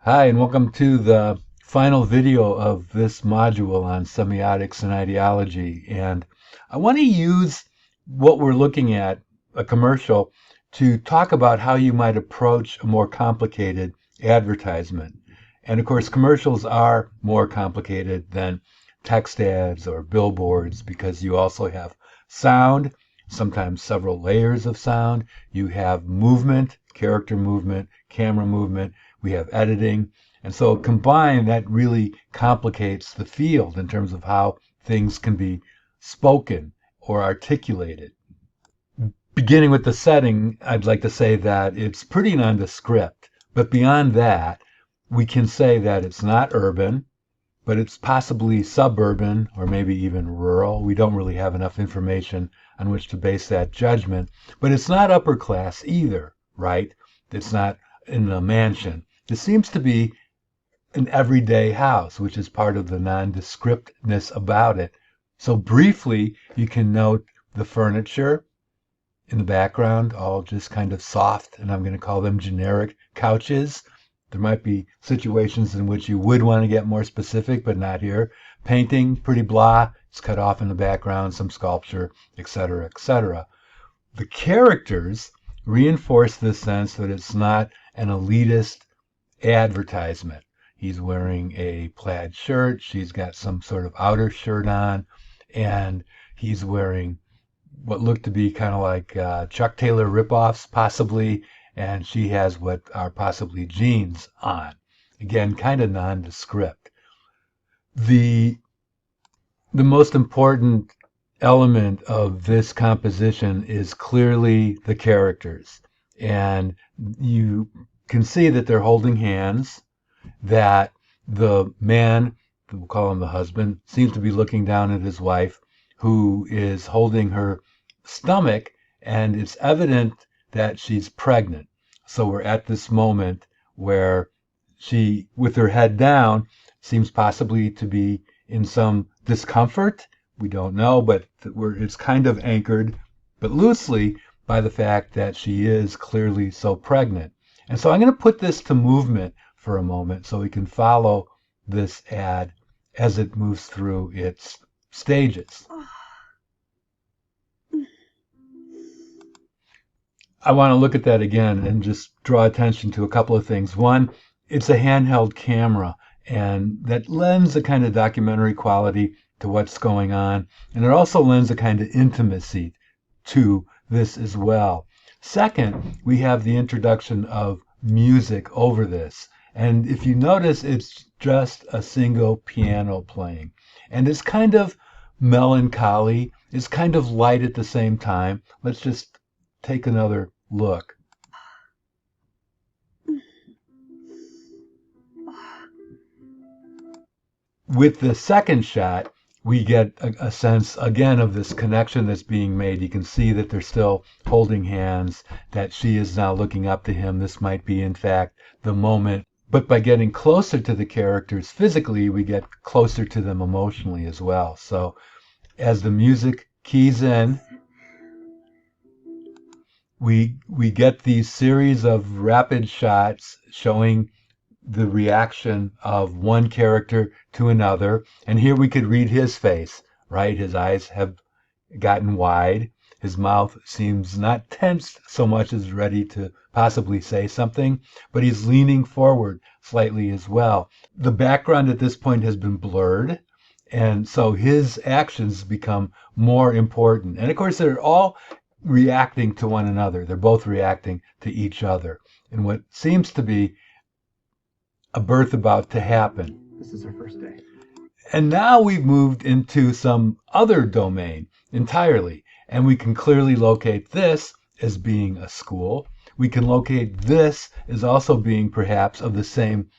Hi, and welcome to the final video of this module on semiotics and ideology. And I want to use what we're looking at, a commercial, to talk about how you might approach a more complicated advertisement. And of course, commercials are more complicated than text ads or billboards because you also have sound, sometimes several layers of sound. You have movement, character movement, camera movement. We have editing. And so combined, that really complicates the field in terms of how things can be spoken or articulated. Beginning with the setting, I'd like to say that it's pretty nondescript. But beyond that, we can say that it's not urban, but it's possibly suburban or maybe even rural. We don't really have enough information on which to base that judgment. But it's not upper class either, right? It's not in a mansion. It seems to be an everyday house, which is part of the nondescriptness about it. So briefly, you can note the furniture in the background, all just kind of soft, and I'm going to call them generic couches. There might be situations in which you would want to get more specific, but not here. Painting, pretty blah. It's cut off in the background, some sculpture, etc., etc. The characters reinforce this sense that it's not an elitist advertisement. He's wearing a plaid shirt. She's got some sort of outer shirt on, and he's wearing what look to be kind of like Chuck Taylor ripoffs, possibly, and she has what are possibly jeans on. Again, kind of nondescript. The most important element of this composition is clearly the characters. And you can see that they're holding hands, that the man, we'll call him the husband, seems to be looking down at his wife, who is holding her stomach, and it's evident that she's pregnant. So we're at this moment where she, with her head down, seems possibly to be in some discomfort. We don't know, but it's kind of anchored, but loosely, by the fact that she is clearly so pregnant. And so I'm going to put this to movement for a moment so we can follow this ad as it moves through its stages. I want to look at that again and just draw attention to a couple of things. One, it's a handheld camera, and that lends a kind of documentary quality to what's going on, and it also lends a kind of intimacy to this as well. Second, we have the introduction of music over this, and if you notice, it's just a single piano playing, and it's kind of melancholy, it's kind of light at the same time. Let's just take another look. With the second shot, we get a sense again of this connection that's being made. You can see that they're still holding hands, that she is now looking up to him. This might be, in fact, the moment. But by getting closer to the characters physically, we get closer to them emotionally as well. So as the music keys in, we get these series of rapid shots showing the reaction of one character to another. And here we could read his face, right? His eyes have gotten wide. His mouth seems not tensed so much as ready to possibly say something, but he's leaning forward slightly as well. The background at this point has been blurred, and so his actions become more important. And of course, they're all reacting to one another. They're both reacting to each other in what seems to be a birth about to happen. This is her first day. And now we've moved into some other domain entirely. And we can clearly locate this as being a school. We can locate this as also being perhaps of the same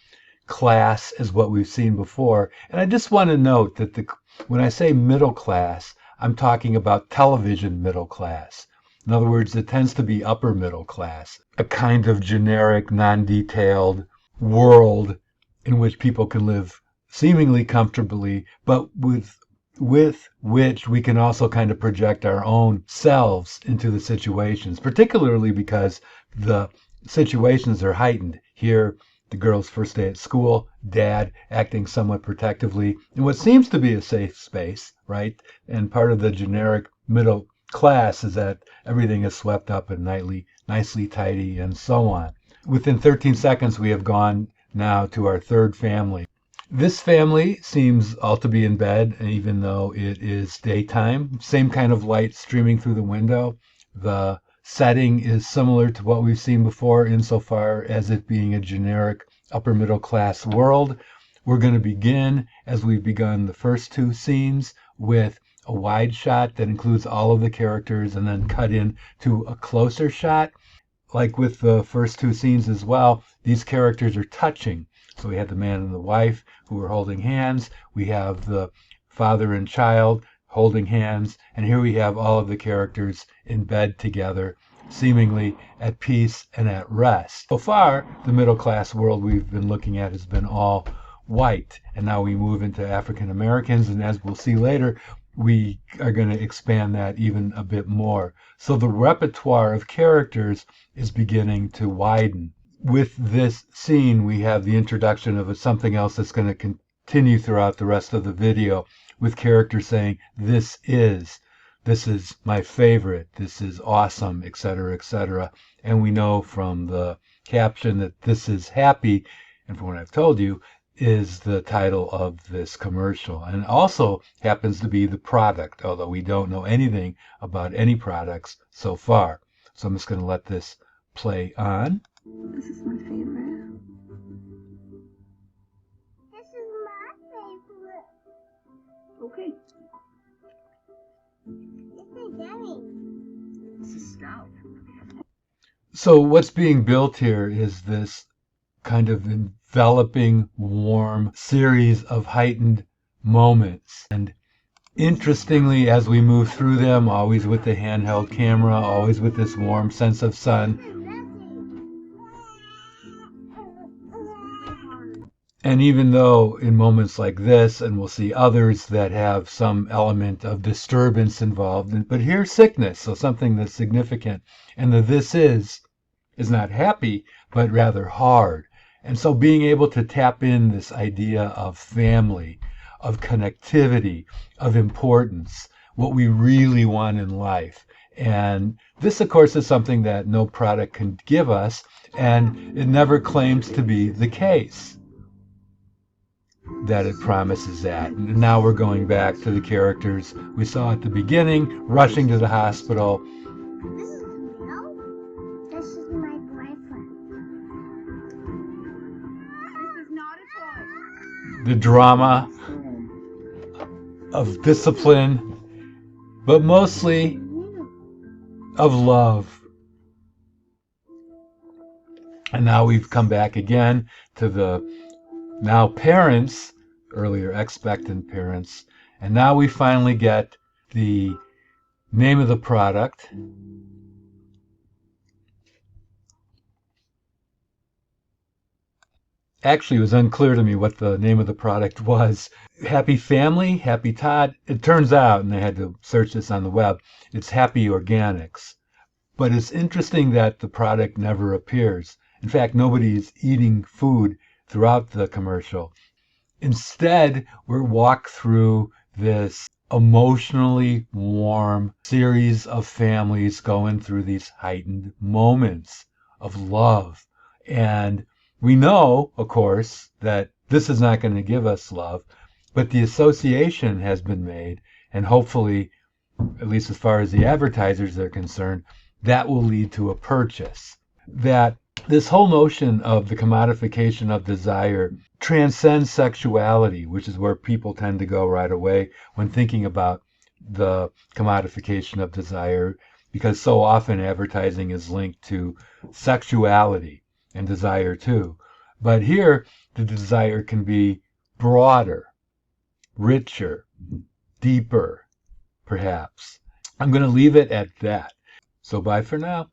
class as what we've seen before. And I just want to note that when I say middle class, I'm talking about television middle class. In other words, it tends to be upper middle class, a kind of generic, non-detailed world in which people can live seemingly comfortably, but with which we can also kind of project our own selves into the situations, particularly because the situations are heightened. Here, the girl's first day at school, dad acting somewhat protectively in what seems to be a safe space, right? And part of the generic middle class is that everything is swept up and nicely tidy and so on. Within 13 seconds, we have gone now to our third family. This family seems all to be in bed, even though it is daytime. Same kind of light streaming through the window. The setting is similar to what we've seen before insofar as it being a generic upper middle class world. We're going to begin, as we've begun the first two scenes, with a wide shot that includes all of the characters and then cut in to a closer shot. Like with the first two scenes as well, these characters are touching. So we have the man and the wife who are holding hands. We have the father and child holding hands. And here we have all of the characters in bed together, seemingly at peace and at rest. So far, the middle class world we've been looking at has been all white. And now we move into African Americans. And as we'll see later, we are going to expand that even a bit more. So the repertoire of characters is beginning to widen. With this scene, we have the introduction of something else that's going to continue throughout the rest of the video, with characters saying, this is my favorite, this is awesome, etc., etc. And we know from the caption that this is happy, and from what I've told you, is the title of this commercial, and also happens to be the product, although we don't know anything about any products so far. So I'm just going to let this play on. This is my favorite. This is my favorite. Okay. This is Demi. This is Scout. So what's being built here is this kind of enveloping, warm series of heightened moments. And interestingly, as we move through them, always with the handheld camera, always with this warm sense of sun, and even though in moments like this, and we'll see others that have some element of disturbance involved, but here's sickness, so something that's significant. And the this is not happy, but rather hard. And so being able to tap in this idea of family, of connectivity, of importance, what we really want in life. And this, of course, is something that no product can give us, and it never claims to be the case that it promises that. And now we're going back to the characters we saw at the beginning, rushing to the hospital. This is real. This is my boyfriend. This is not a toy. The drama of discipline, but mostly of love. And now we've come back again to the now parents, earlier expectant parents, and now we finally get the name of the product. Actually, it was unclear to me what the name of the product was. Happy Family, Happy Todd. It turns out, and I had to search this on the web, it's Happy Organics. But it's interesting that the product never appears. In fact, nobody's eating food throughout the commercial. Instead, we're walked through this emotionally warm series of families going through these heightened moments of love. And we know, of course, that this is not going to give us love, but the association has been made, and hopefully, at least as far as the advertisers are concerned, that will lead to a purchase. That this whole notion of the commodification of desire transcends sexuality, which is where people tend to go right away when thinking about the commodification of desire, because so often advertising is linked to sexuality and desire too. But here, the desire can be broader, richer, deeper, perhaps. I'm going to leave it at that. So bye for now.